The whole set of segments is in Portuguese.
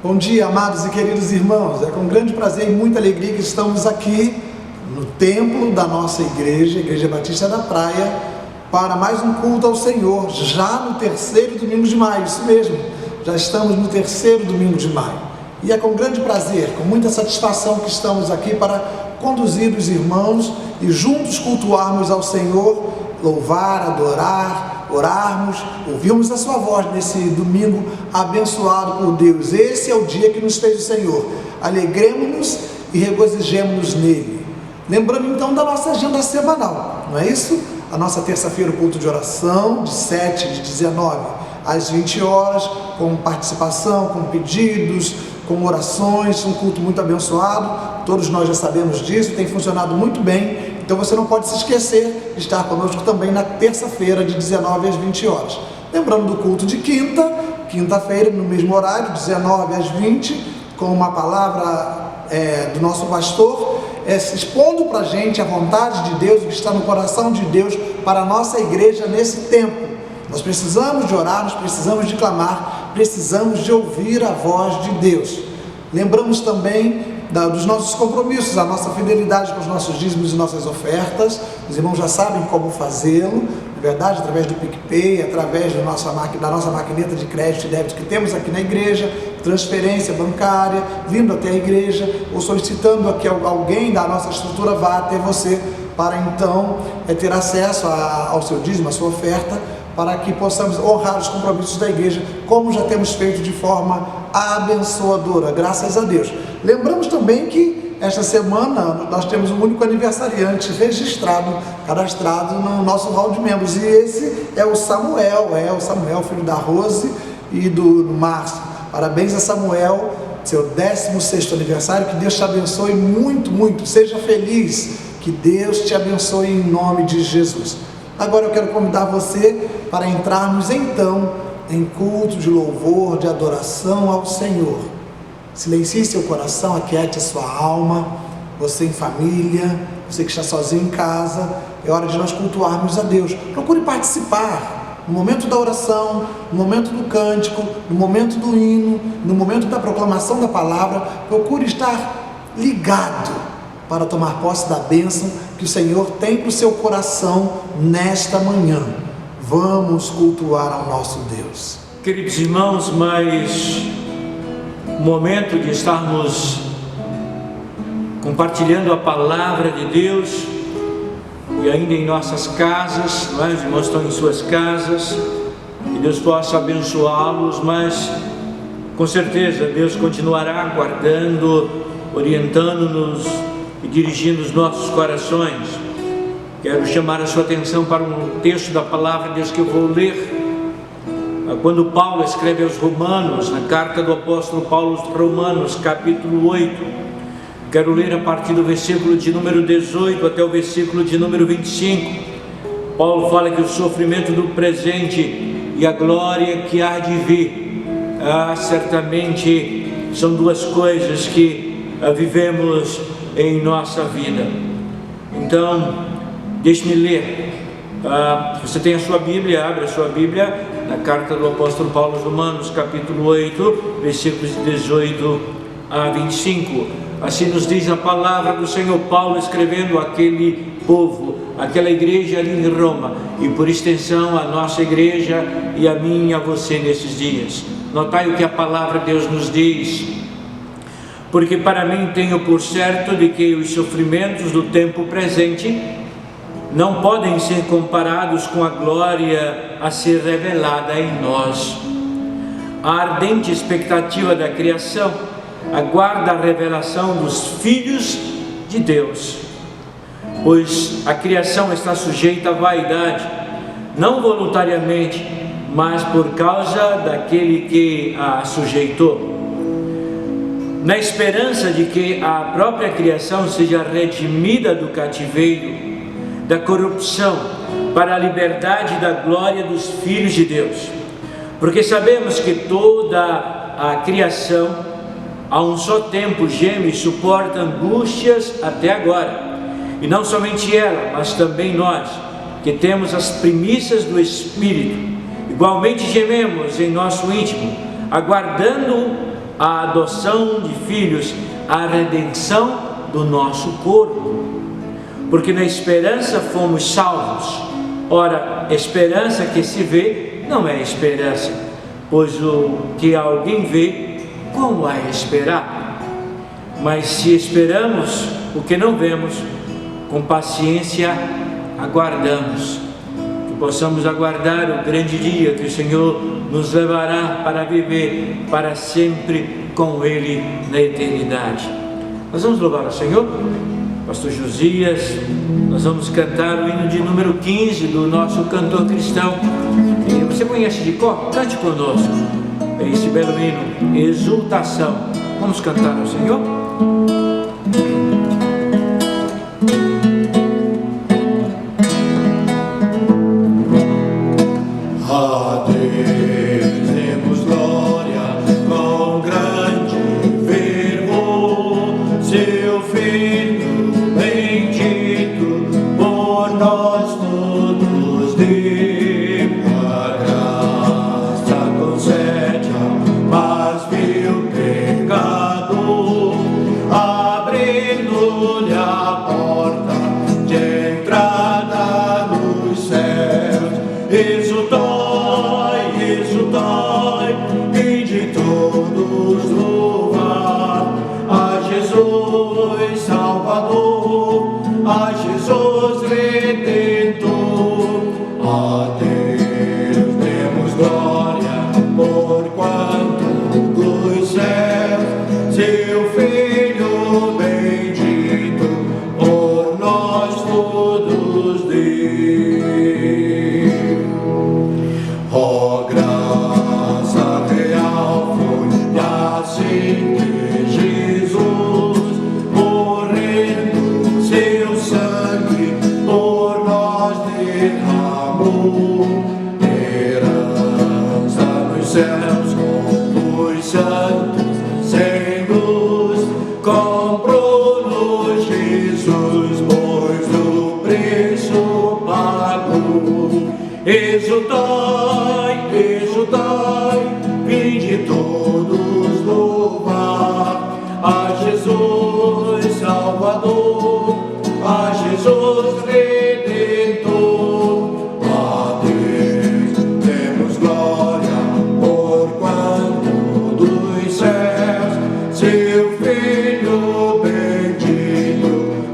Bom dia, amados e queridos irmãos. É com grande prazer e muita alegria que estamos aqui no templo da nossa igreja, Igreja Batista da Praia, para mais um culto ao Senhor, já no terceiro domingo de maio, isso mesmo, já estamos no terceiro domingo de maio. E é com grande prazer, com muita satisfação que estamos aqui para conduzir os irmãos e juntos cultuarmos ao Senhor, louvar, adorar, orarmos, ouvirmos a sua voz nesse domingo abençoado por Deus. Esse é o dia que nos fez o Senhor. Alegremos-nos e regozijemos-nos nele. Lembrando então da nossa agenda semanal, não é isso? A nossa terça-feira, o culto de oração, de 7, de 19 às 20 horas, com participação, com pedidos, com orações, um culto muito abençoado. Todos nós já sabemos disso, tem funcionado muito bem. Então você não pode se esquecer de estar conosco também na terça-feira, de 19 às 20 horas. Lembrando do culto de quinta-feira, no mesmo horário, 19 às 20, com uma palavra do nosso pastor, expondo para a gente a vontade de Deus, o que está no coração de Deus para a nossa igreja nesse tempo. Nós precisamos de orar, nós precisamos de clamar, precisamos de ouvir a voz de Deus. Lembramos também dos nossos compromissos, a nossa fidelidade com os nossos dízimos e nossas ofertas. Os irmãos já sabem como fazê-lo, na verdade, através do PicPay, através da nossa maquineta de crédito e débito que temos aqui na igreja, transferência bancária, vindo até a igreja, ou solicitando que alguém da nossa estrutura vá até você, para então ter acesso ao seu dízimo, à sua oferta, para que possamos honrar os compromissos da igreja, como já temos feito de forma abençoadora, graças a Deus. Lembramos também que esta semana nós temos um único aniversariante registrado, cadastrado no nosso hall de membros, e esse é o Samuel, filho da Rose e do Márcio. Parabéns a Samuel, seu 16º aniversário, que Deus te abençoe muito, muito, seja feliz, que Deus te abençoe em nome de Jesus. Agora eu quero convidar você para entrarmos então em culto de louvor, de adoração ao Senhor. Silencie seu coração, aquiete a sua alma, você em família, você que está sozinho em casa, é hora de nós cultuarmos a Deus. Procure participar no momento da oração, no momento do cântico, no momento do hino, no momento da proclamação da palavra. Procure estar ligado para tomar posse da bênção que o Senhor tem para o seu coração nesta manhã. Vamos cultuar ao nosso Deus. Queridos irmãos, mas o momento de estarmos compartilhando a palavra de Deus, e ainda em nossas casas, não é? Os irmãos estão em suas casas, que Deus possa abençoá-los, mas com certeza Deus continuará guardando, orientando-nos e dirigindo os nossos corações. Quero chamar a sua atenção para um texto da palavra de Deus que eu vou ler. Quando Paulo escreve aos Romanos, na carta do apóstolo Paulo aos Romanos, capítulo 8, quero ler a partir do versículo de número 18 até o versículo de número 25. Paulo fala que o sofrimento do presente e a glória que há de vir, certamente são duas coisas que vivemos em nossa vida. Então, deixe-me ler. Você tem a sua Bíblia, abre a sua Bíblia na carta do apóstolo Paulo aos Romanos, capítulo 8, versículos de 18 a 25. Assim nos diz a palavra do Senhor. Paulo escrevendo àquele povo, àquela igreja ali em Roma, e por extensão a nossa igreja e a mim e a você nesses dias. Notai o que a palavra de Deus nos diz. Porque para mim tenho por certo de que os sofrimentos do tempo presente não podem ser comparados com a glória a ser revelada em nós. A ardente expectativa da criação aguarda a revelação dos filhos de Deus, pois a criação está sujeita à vaidade, não voluntariamente, mas por causa daquele que a sujeitou, na esperança de que a própria criação seja redimida do cativeiro, da corrupção, para a liberdade da glória dos filhos de Deus. Porque sabemos que toda a criação, a um só tempo, geme e suporta angústias até agora. E não somente ela, mas também nós, que temos as primícias do Espírito, igualmente gememos em nosso íntimo, aguardando a adoção de filhos, a redenção do nosso corpo. Porque na esperança fomos salvos. Ora, esperança que se vê não é esperança, pois o que alguém vê, como é esperar? Mas se esperamos o que não vemos, com paciência aguardamos. Que possamos aguardar o grande dia que o Senhor nos levará para viver para sempre com Ele na eternidade. Nós vamos louvar o Senhor, Pastor Josias. Nós vamos cantar o hino de número 15 do nosso cantor cristão. E você conhece de cor? Cante conosco esse belo hino, Exultação. Vamos cantar ao Senhor? A Deus demos glória com grande fervor, seu Filho bendito por nós todos deu a graça, concede ao mais vil pecador, abrindo-lhe a porta de entrada nos céus. Exultai, exultai, e de todos louvar a Jesus Salvador, a Jesus Redentor. A Deus demos glória, porquanto dos céus seu Filho bendito por nós todos deu. Ó graça real foi assim que Jesus, morrendo, seu sangue por nós derramou. Herança nos céus com os santos, sem luz, comprou-nos Jesus, pois o preço pagou. Exultai, exultai, vinde todos louvar a Jesus Salvador, a Jesus Redentor. A Deus demos glória, porquanto dos céus seu Filho bendito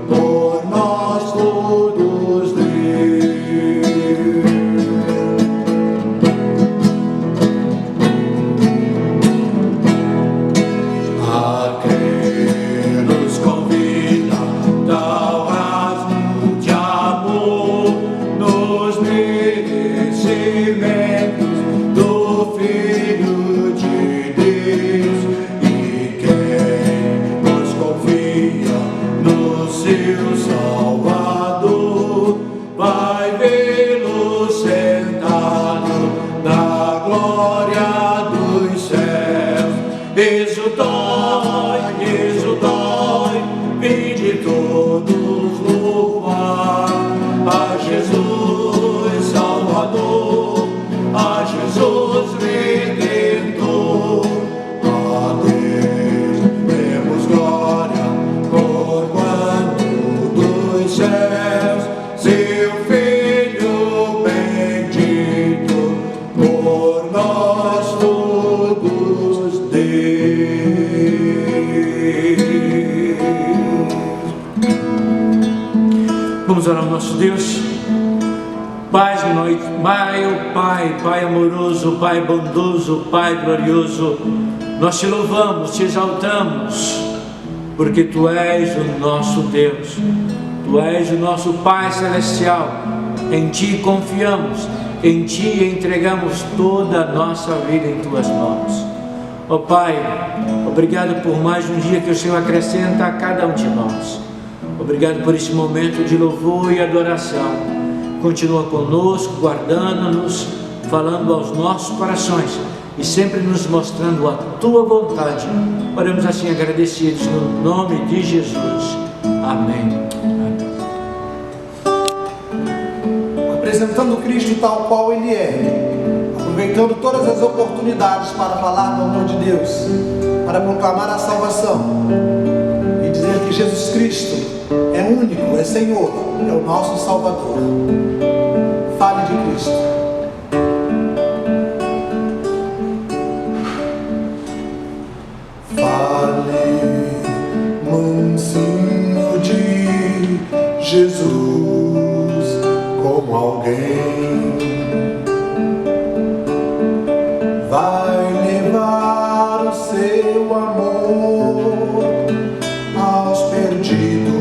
por nós todos deu. A crer nos convida tal rasgo de amor nos merecimentos do Filho de Deus, e quem nos confia no seu Salvador vai vê-lo sentado na glória dos céus. Exultai, exultai, vinde todos louvar a Jesus Salvador, a Jesus Redentor. A Deus demos glória, porquanto dos céus seu Filho bendito por nós todos deu. Vamos orar ao nosso Deus. Pai, Pai amoroso, Pai bondoso, Pai glorioso, nós te louvamos, te exaltamos, porque Tu és o nosso Deus, Tu és o nosso Pai celestial. Em Ti confiamos, em Ti entregamos toda a nossa vida em Tuas mãos. Ó Pai, obrigado por mais um dia que o Senhor acrescenta a cada um de nós. Obrigado por esse momento de louvor e adoração. Continua conosco, guardando-nos, falando aos nossos corações e sempre nos mostrando a Tua vontade. Oramos assim agradecidos no nome de Jesus. Amém. Apresentando Cristo tal qual Ele é. aproveitando todas as oportunidades para falar do amor de Deus, para proclamar a salvação e dizer que Jesus Cristo é único, é Senhor, é o nosso Salvador. Fale de Cristo. Fale, mansinho de Jesus, como alguém vai levar o seu amor aos perdidos.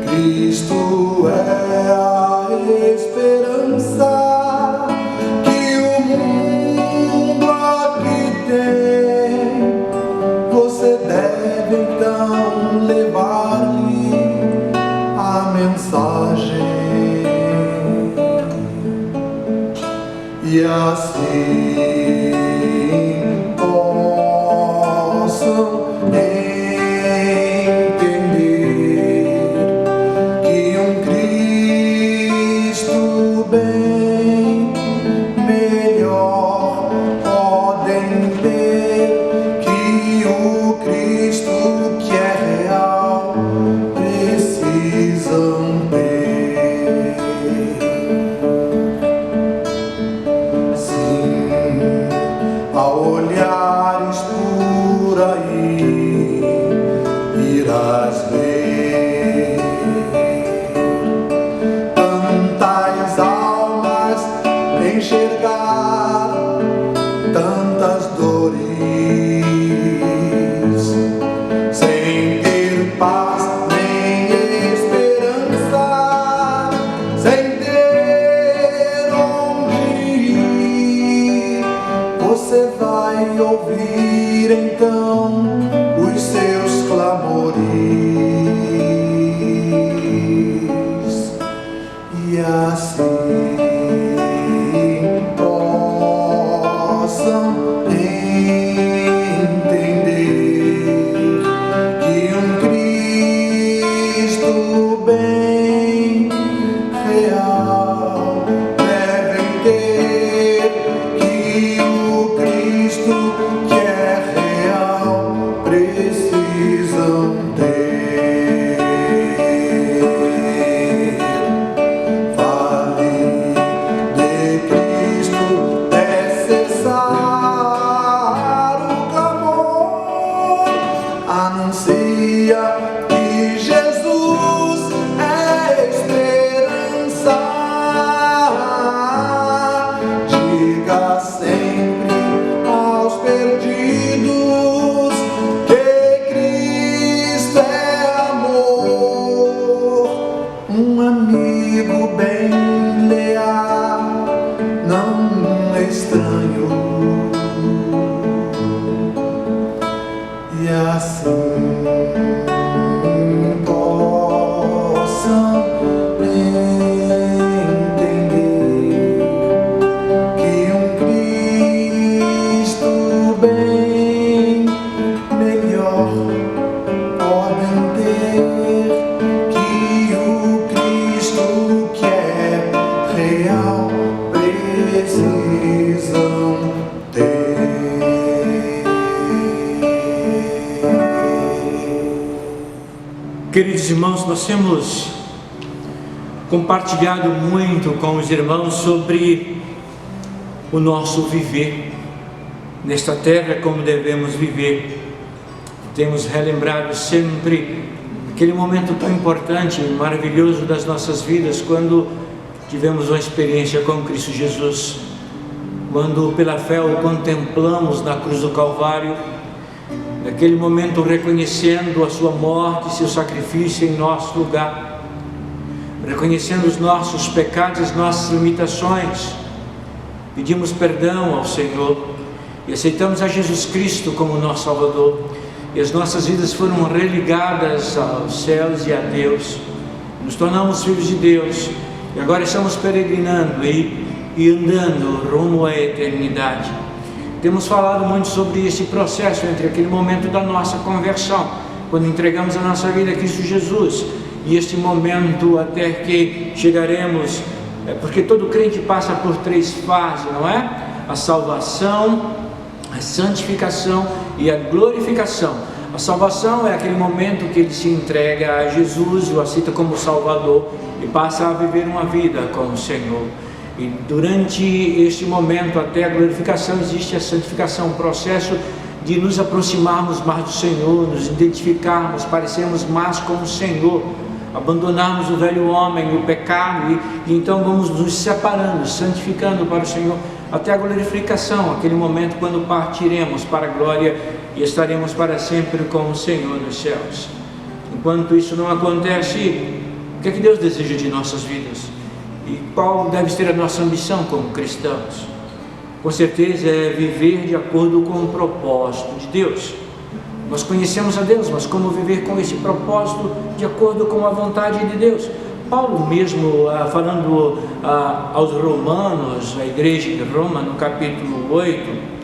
Cristo é a esperança que o mundo aqui tem. Você deve então levar-lhe a mensagem e assim possam entender que um Cristo bem melhor podem ter, que o Cristo que é real precisam ter. Sim, ao olhares por aí irás ver tantas almas, enxergar tantas dores, sem ter paz nem esperança, sem ter onde ir. Você vai ouvir então os seus clamores e assim possam entender que um Cristo bem real devem ter, que o Cristo que é real precisam ter. Fale de Cristo, é cessar o clamor. Anuncia que Jesus é esperança. Diga sempre aos perdidos que Cristo é amor, um amigo bem leal, não um estranho. E assim possam entender que um Cristo bem melhor podem ter, que o Cristo que é real precisam ter. Queridos irmãos, nós temos compartilhado muito com os irmãos sobre o nosso viver nesta terra, como devemos viver. Temos relembrado sempre aquele momento tão importante e maravilhoso das nossas vidas, quando tivemos uma experiência com Cristo Jesus, quando pela fé o contemplamos na cruz do Calvário, naquele momento reconhecendo a sua morte, seu sacrifício em nosso lugar, reconhecendo os nossos pecados, as nossas limitações, pedimos perdão ao Senhor e aceitamos a Jesus Cristo como nosso Salvador, e as nossas vidas foram religadas aos céus e a Deus, nos tornamos filhos de Deus, e agora estamos peregrinando e andando rumo à eternidade. Temos falado muito sobre esse processo entre aquele momento da nossa conversão, quando entregamos a nossa vida a Cristo Jesus, e este momento até que chegaremos porque todo crente passa por 3 fases, não é? A salvação, a santificação e a glorificação. A salvação é aquele momento que ele se entrega a Jesus, o aceita como Salvador e passa a viver uma vida com o Senhor. E durante este momento, até a glorificação, existe a santificação, um processo de nos aproximarmos mais do Senhor, nos identificarmos, parecermos mais com o Senhor, abandonarmos o velho homem, o pecado, e então vamos nos separando, santificando para o Senhor, até a glorificação, aquele momento quando partiremos para a glória e estaremos para sempre com o Senhor nos céus. Enquanto isso não acontece, o que é que Deus deseja de nossas vidas? E qual deve ser a nossa ambição como cristãos? Com certeza é viver de acordo com o propósito de Deus. Nós conhecemos a Deus, mas como viver com esse propósito de acordo com a vontade de Deus? Paulo mesmo, falando aos romanos, a igreja de Roma, no capítulo 8,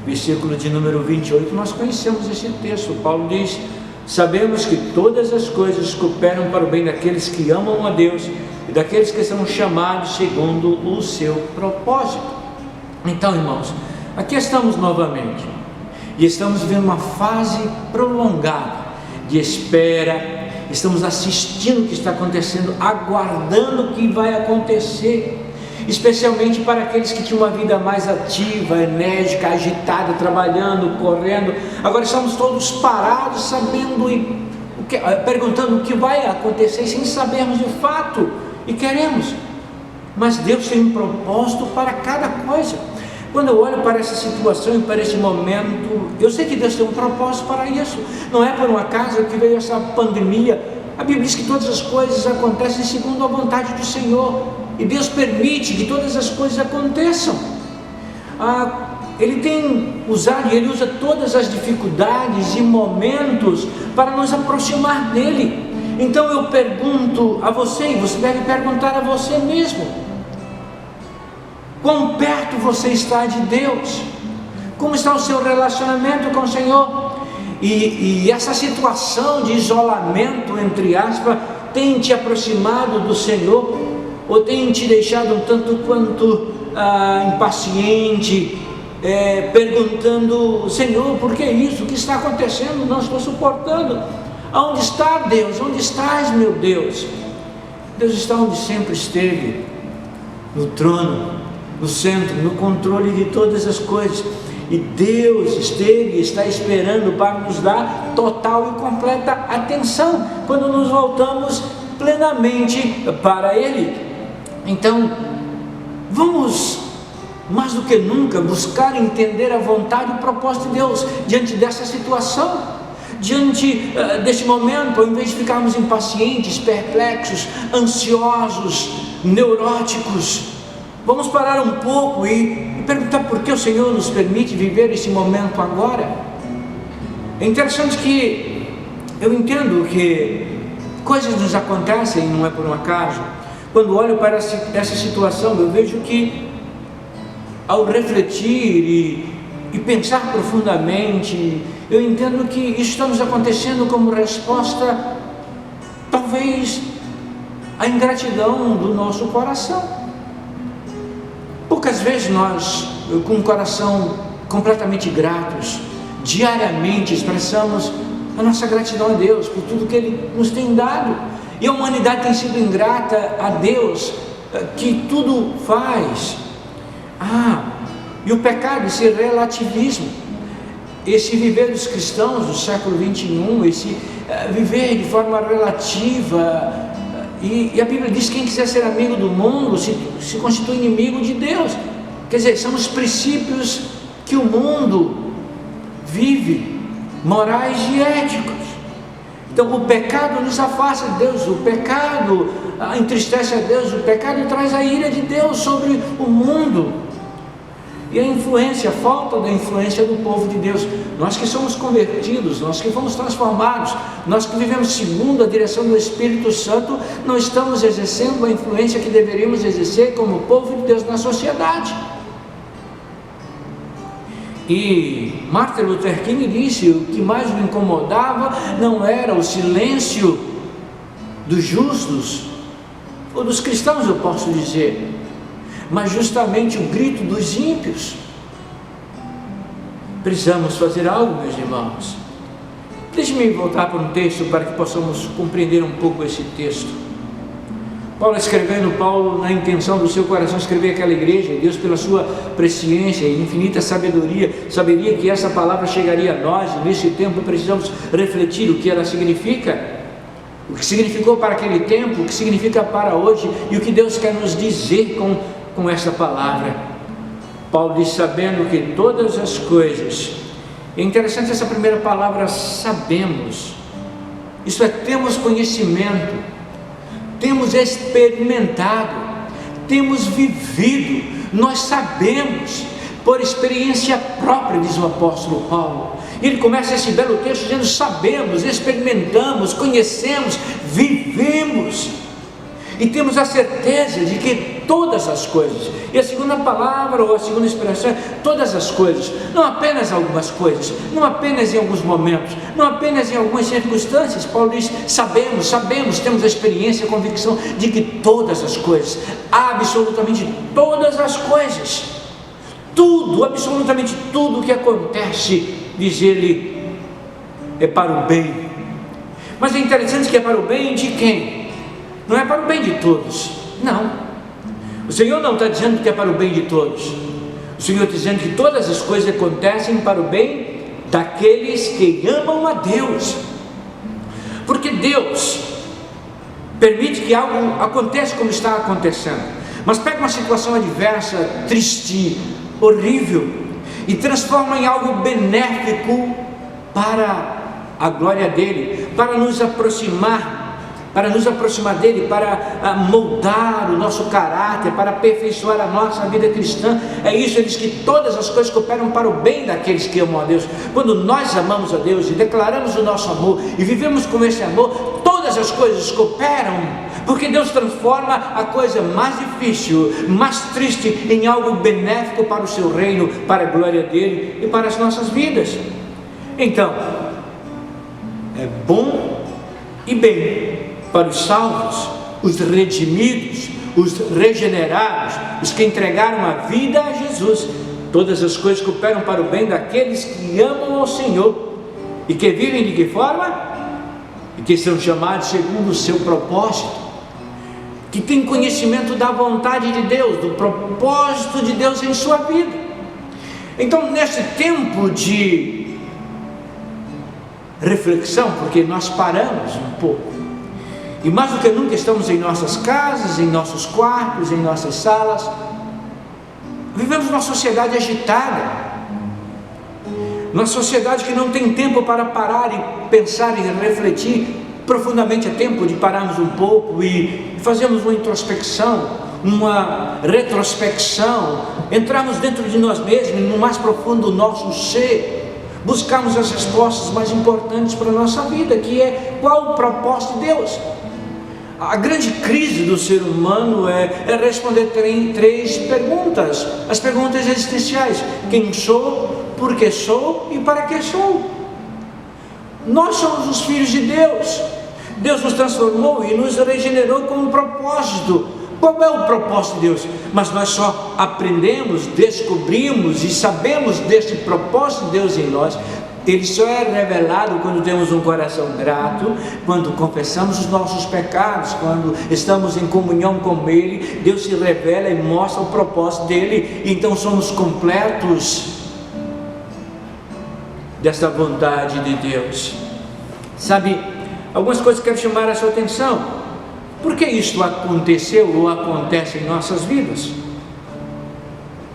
versículo de número 28, nós conhecemos esse texto. Paulo diz: sabemos que todas as coisas cooperam para o bem daqueles que amam a Deus e daqueles que são chamados segundo o seu propósito. Então, irmãos, aqui estamos novamente e estamos vivendo uma fase prolongada de espera. Estamos assistindo o que está acontecendo, aguardando o que vai acontecer, especialmente para aqueles que tinham uma vida mais ativa, enérgica, agitada, trabalhando, correndo. Agora estamos todos parados, perguntando o que vai acontecer, sem sabermos de fato, e queremos. Mas Deus tem um propósito para cada coisa. Quando eu olho para essa situação e para esse momento, eu sei que Deus tem um propósito para isso. Não é por um acaso que veio essa pandemia. A Bíblia diz que todas as coisas acontecem segundo a vontade do Senhor, e Deus permite que todas as coisas aconteçam. Ele tem usado, e Ele usa todas as dificuldades e momentos para nos aproximar dEle. Então eu pergunto a você, e você deve perguntar a você mesmo: quão perto você está de Deus? Como está o seu relacionamento com o Senhor? E essa situação de isolamento, entre aspas, tem te aproximado do Senhor, ou tem te deixado um tanto quanto impaciente, perguntando: Senhor, por que isso? O que está acontecendo? Não estou suportando. Aonde está Deus? Onde estás, meu Deus? Deus está onde sempre esteve, no trono, no centro, no controle de todas as coisas. E Deus esteve e está esperando para nos dar total e completa atenção quando nos voltamos plenamente para Ele. Então, vamos mais do que nunca buscar entender a vontade e o propósito de Deus diante dessa situação, diante deste momento. Ao invés de ficarmos impacientes, perplexos, ansiosos, neuróticos, vamos parar um pouco e perguntar por que o Senhor nos permite viver esse momento agora. É interessante que eu entendo que coisas nos acontecem, não é por um acaso. Quando olho para essa situação, eu vejo que, ao refletir e pensar profundamente, eu entendo que isso está nos acontecendo como resposta, talvez, à ingratidão do nosso coração. Poucas vezes nós, com o coração completamente gratos, diariamente expressamos a nossa gratidão a Deus por tudo que Ele nos tem dado. E a humanidade tem sido ingrata a Deus, que tudo faz. E o pecado, esse relativismo, esse viver dos cristãos do século 21, esse viver de forma relativa. E a Bíblia diz que quem quiser ser amigo do mundo se constitui inimigo de Deus. Quer dizer, são os princípios que o mundo vive, morais e éticos. Então o pecado nos afasta de Deus, o pecado entristece a Deus, o pecado traz a ira de Deus sobre o mundo. E a influência, a falta da influência do povo de Deus. Nós que somos convertidos, nós que fomos transformados, nós que vivemos segundo a direção do Espírito Santo, não estamos exercendo a influência que deveríamos exercer como povo de Deus na sociedade. E Martin Luther King disse: o que mais me incomodava não era o silêncio dos justos, ou dos cristãos, eu posso dizer, mas justamente o grito dos ímpios. Precisamos fazer algo, meus irmãos. Deixe-me voltar para um texto para que possamos compreender um pouco esse texto. Paulo escrevendo, na intenção do seu coração escrever aquela igreja, Deus pela sua presciência e infinita sabedoria, saberia que essa palavra chegaria a nós, e nesse tempo precisamos refletir o que ela significa, o que significou para aquele tempo, o que significa para hoje, e o que Deus quer nos dizer com essa palavra. Paulo diz, sabendo que todas as coisas, é interessante essa primeira palavra, sabemos, isso é, temos conhecimento, temos experimentado, temos vivido, nós sabemos, por experiência própria, diz o apóstolo Paulo. Ele começa esse belo texto dizendo, sabemos, experimentamos, conhecemos, vivemos, e temos a certeza de que todas as coisas, e a segunda palavra, ou a segunda expressão, todas as coisas, não apenas algumas coisas, não apenas em alguns momentos, não apenas em algumas circunstâncias. Paulo diz, sabemos, temos a experiência, a convicção de que todas as coisas, absolutamente todas as coisas, tudo, absolutamente tudo o que acontece, diz ele, é para o bem. Mas é interessante que é para o bem de quem? Não é para o bem de todos, não. O Senhor não está dizendo que é para o bem de todos. O Senhor está dizendo que todas as coisas acontecem para o bem daqueles que amam a Deus. Porque Deus permite que algo aconteça como está acontecendo. Mas pega uma situação adversa, triste, horrível, e transforma em algo benéfico para a glória dEle, para nos aproximar dele, para moldar o nosso caráter, para aperfeiçoar a nossa vida cristã. É isso, ele diz que todas as coisas cooperam para o bem daqueles que amam a Deus. Quando nós amamos a Deus e declaramos o nosso amor e vivemos com esse amor, todas as coisas cooperam, porque Deus transforma a coisa mais difícil, mais triste, em algo benéfico para o seu reino, para a glória dele e para as nossas vidas. Então, é bom e bem para os salvos, os redimidos, os regenerados, os que entregaram a vida a Jesus. Todas as coisas cooperam para o bem daqueles que amam ao Senhor e que vivem de que forma? E que são chamados segundo o seu propósito, que têm conhecimento da vontade de Deus, do propósito de Deus em sua vida. Então, nesse tempo de reflexão, porque nós paramos um pouco, e mais do que nunca estamos em nossas casas, em nossos quartos, em nossas salas, vivemos numa sociedade agitada, uma sociedade que não tem tempo para parar e pensar e refletir profundamente. É tempo de pararmos um pouco e fazermos uma introspecção, uma retrospecção, entrarmos dentro de nós mesmos, no mais profundo do nosso ser, buscarmos as respostas mais importantes para a nossa vida, que é qual o propósito de Deus. A grande crise do ser humano é responder três perguntas, as perguntas existenciais: quem sou, por que sou e para que sou. Nós somos os filhos de Deus. Deus nos transformou e nos regenerou com um propósito. Qual é o propósito de Deus? Mas nós só aprendemos, descobrimos e sabemos desse propósito de Deus em nós. Ele só é revelado quando temos um coração grato, quando confessamos os nossos pecados, quando estamos em comunhão com Ele. Deus se revela e mostra o propósito dEle, e então somos completos desta vontade de Deus. Sabe, algumas coisas que quero chamar a sua atenção. Por que isto aconteceu ou acontece em nossas vidas?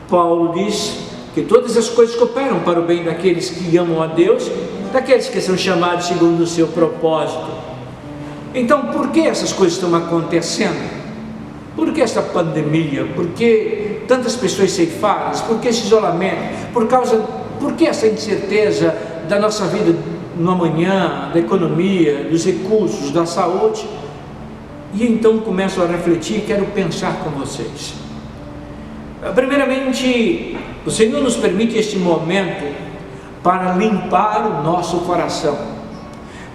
Paulo diz que todas as coisas cooperam para o bem daqueles que amam a Deus, daqueles que são chamados segundo o seu propósito. Então, por que essas coisas estão acontecendo? Por que essa pandemia? Por que tantas pessoas ceifadas? Por que esse isolamento? Por que essa incerteza da nossa vida no amanhã, da economia, dos recursos, da saúde? E então começo a refletir e quero pensar com vocês. Primeiramente, o Senhor nos permite este momento para limpar o nosso coração,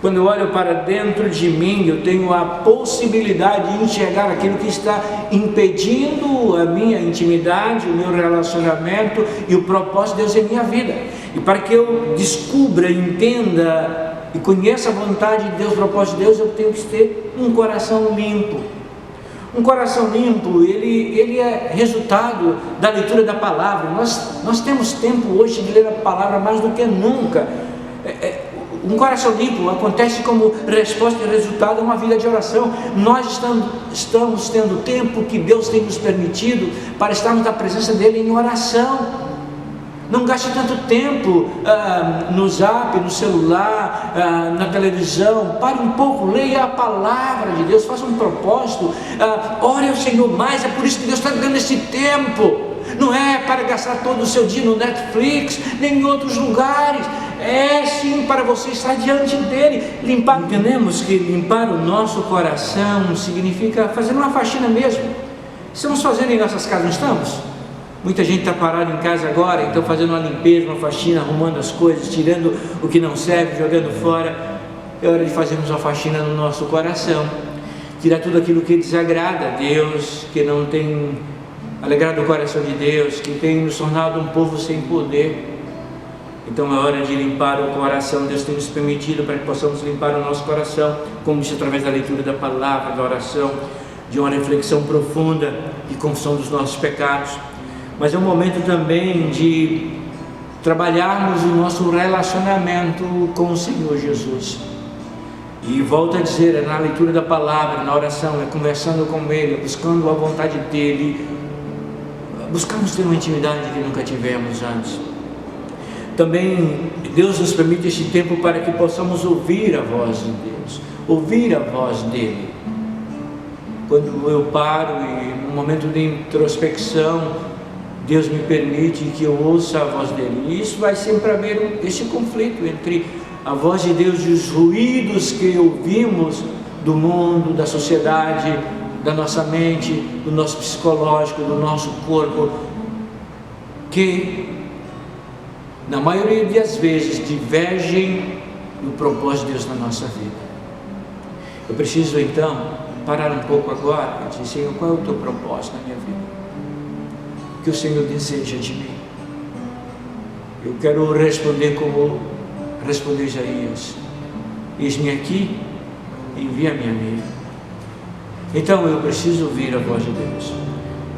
Quando eu olho para dentro de mim, eu tenho a possibilidade de enxergar aquilo que está impedindo a minha intimidade, o meu relacionamento e o propósito de Deus em minha vida. E para que eu descubra, entenda e conheça a vontade de Deus, o propósito de Deus, eu tenho que ter um coração limpo. Um coração limpo, ele é resultado da leitura da palavra. Nós temos tempo hoje de ler a palavra mais do que nunca. Um coração limpo acontece como resposta e resultado a uma vida de oração. Nós estamos tendo tempo que Deus tem nos permitido para estarmos na presença dEle em oração. Não gaste tanto tempo no zap, no celular, na televisão. Pare um pouco, leia a palavra de Deus, faça um propósito, ore ao Senhor mais. É por isso que Deus está dando esse tempo. Não é para gastar todo o seu dia no Netflix, nem em outros lugares. É sim para você estar diante dEle, limpar. Entendemos que limpar o nosso coração significa fazer uma faxina mesmo. Estamos fazendo em nossas casas, não estamos? Muita gente está parada em casa agora, então fazendo uma limpeza, uma faxina, arrumando as coisas, tirando o que não serve, jogando fora. É hora de fazermos uma faxina no nosso coração, tirar tudo aquilo que desagrada a Deus, que não tem alegrado o coração de Deus, que tem nos tornado um povo sem poder. Então é hora de limpar o coração. Deus tem nos permitido para que possamos limpar o nosso coração, como disse, através da leitura da palavra, da oração, de uma reflexão profunda e confissão dos nossos pecados. Mas é um momento também de trabalharmos o nosso relacionamento com o Senhor Jesus. E volto a dizer, é na leitura da palavra, na oração, é conversando com Ele, é buscando a vontade dEle, buscamos ter uma intimidade que nunca tivemos antes. Também Deus nos permite este tempo para que possamos ouvir a voz de Deus, ouvir a voz dEle. Quando eu paro e num momento de introspecção, Deus me permite que eu ouça a voz dEle. E isso vai sempre haver esse conflito entre a voz de Deus e os ruídos que ouvimos do mundo, da sociedade, da nossa mente, do nosso psicológico, do nosso corpo, que na maioria das vezes divergem do propósito de Deus na nossa vida. Eu preciso então parar um pouco agora e dizer: Senhor, qual é o teu propósito na minha vida? O que o Senhor deseja de mim? Eu quero responder como respondeu Isaías: eis-me aqui, envia-me a mim. Então eu preciso ouvir a voz de Deus.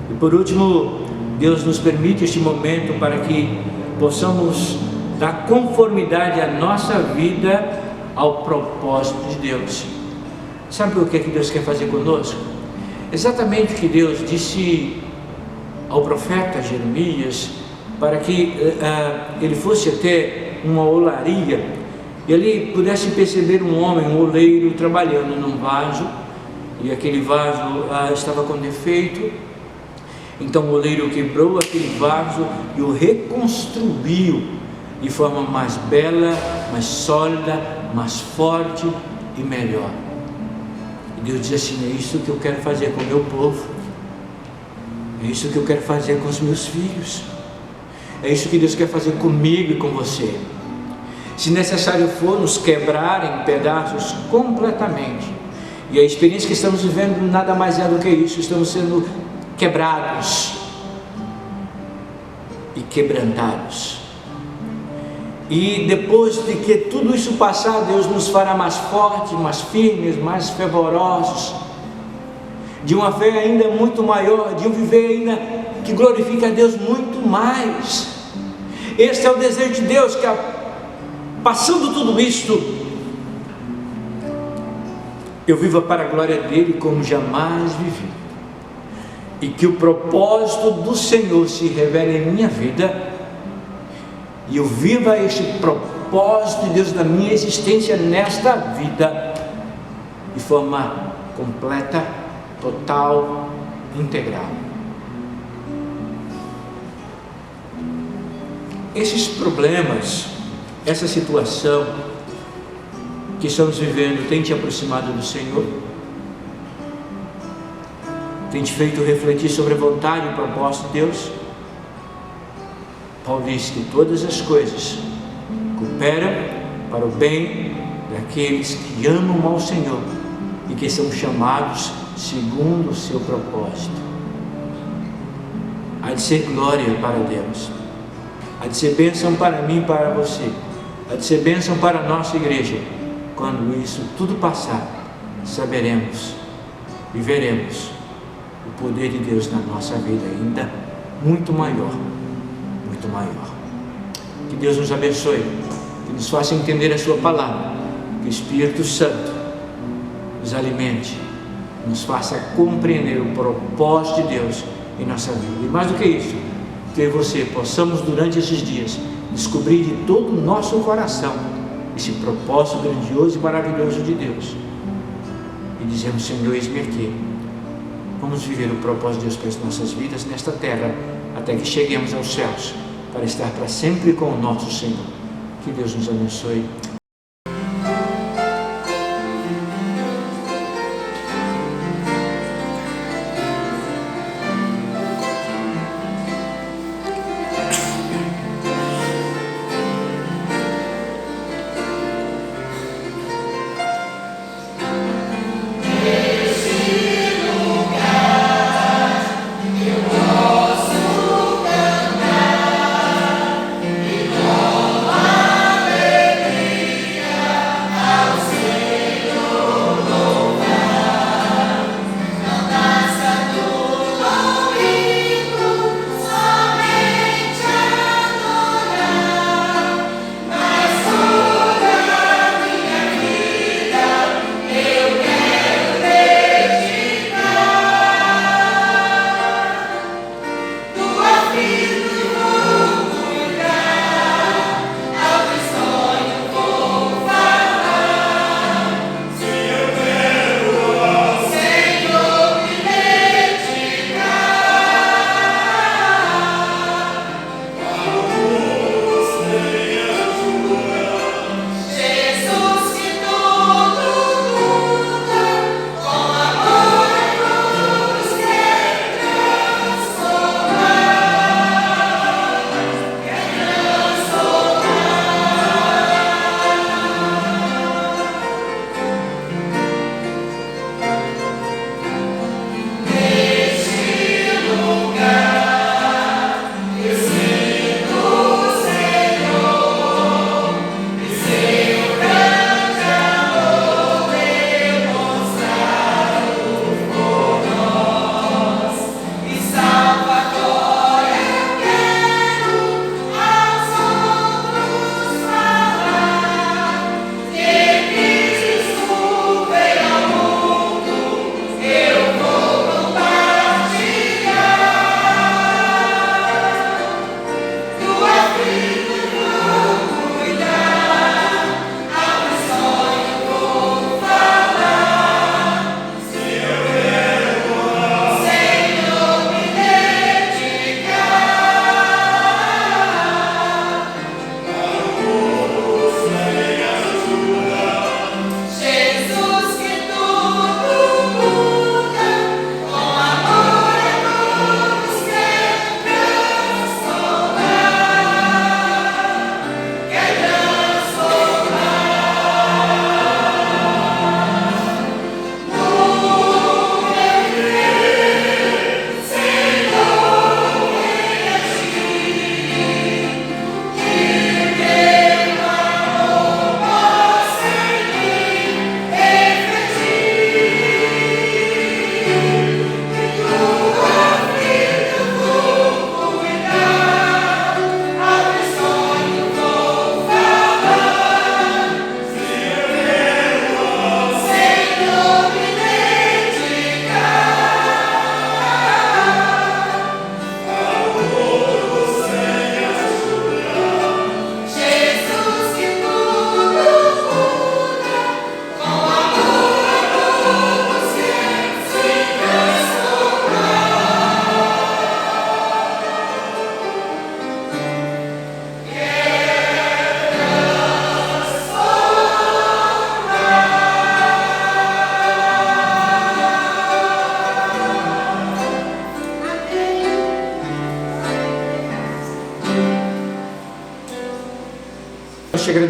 E por último, Deus nos permite este momento para que possamos dar conformidade à nossa vida ao propósito de Deus. Sabe o que é que Deus quer fazer conosco? Exatamente o que Deus disse ao profeta Jeremias, para que ele fosse até uma olaria e ele pudesse perceber um homem, um oleiro, trabalhando num vaso, e aquele vaso estava com defeito. Então o oleiro quebrou aquele vaso e o reconstruiu de forma mais bela, mais sólida, mais forte e melhor. E Deus diz assim: é isso que eu quero fazer com o meu povo, é isso que eu quero fazer com os meus filhos, é isso que Deus quer fazer comigo e com você. Se necessário for, nos quebrar em pedaços completamente. E a experiência que estamos vivendo nada mais é do que isso. Estamos sendo quebrados e quebrantados. E depois de que tudo isso passar, Deus nos fará mais fortes, mais firmes, mais fervorosos, de uma fé ainda muito maior, de um viver ainda que glorifica a Deus muito mais. Este é o desejo de Deus, que passando tudo isto, eu viva para a glória dEle como jamais vivi, e que o propósito do Senhor se revele em minha vida, e eu viva este propósito de Deus na minha existência nesta vida, de forma completa, total, integral. Esses problemas, essa situação que estamos vivendo, tem te aproximado do Senhor? Tem te feito refletir sobre a vontade e o propósito de Deus? Paulo diz que todas as coisas cooperam para o bem daqueles que amam ao Senhor e que são chamados segundo o seu propósito. Há de ser glória para Deus, há de ser bênção para mim e para você, há de ser bênção para a nossa igreja. Quando isso tudo passar, saberemos e veremos o poder de Deus na nossa vida ainda muito maior, muito maior. Que Deus nos abençoe, que nos faça entender a sua palavra, que o Espírito Santo nos alimente, nos faça compreender o propósito de Deus em nossa vida. E mais do que isso, que eu e você possamos durante esses dias descobrir de todo o nosso coração esse propósito grandioso e maravilhoso de Deus e dizemos: Senhor, eis-me aqui. Vamos viver o propósito de Deus para as nossas vidas nesta terra, até que cheguemos aos céus, para estar para sempre com o nosso Senhor. Que Deus nos abençoe.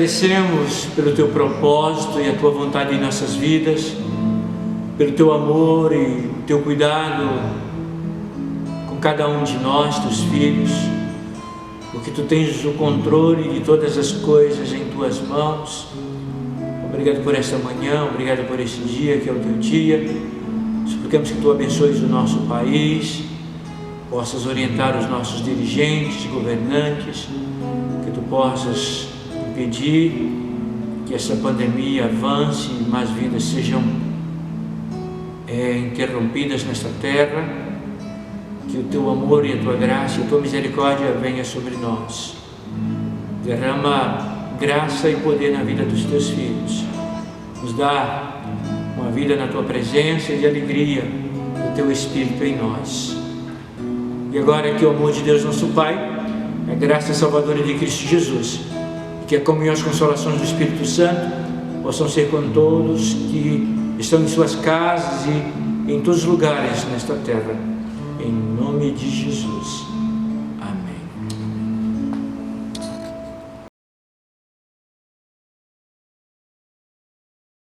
agradecemos pelo Teu propósito e a Tua vontade em nossas vidas, pelo Teu amor e o Teu cuidado com cada um de nós, Teus filhos, porque Tu tens o controle de todas as coisas em Tuas mãos. Obrigado por esta manhã, obrigado por este dia que é o Teu dia. Suplicamos que Tu abençoes o nosso país, possas orientar os nossos dirigentes, governantes, que Tu possas impedir que essa pandemia avance e mais vidas sejam interrompidas nesta terra, que o Teu amor e a Tua graça e a Tua misericórdia venha sobre nós. Derrama graça e poder na vida dos Teus filhos. Nos dá uma vida na Tua presença e de alegria do Teu Espírito em nós. E agora que o amor de Deus nosso Pai, a graça salvadora de Cristo Jesus, e que a comunhão e as consolações do Espírito Santo possam ser com todos que estão em suas casas e em todos os lugares nesta terra. Em nome de Jesus.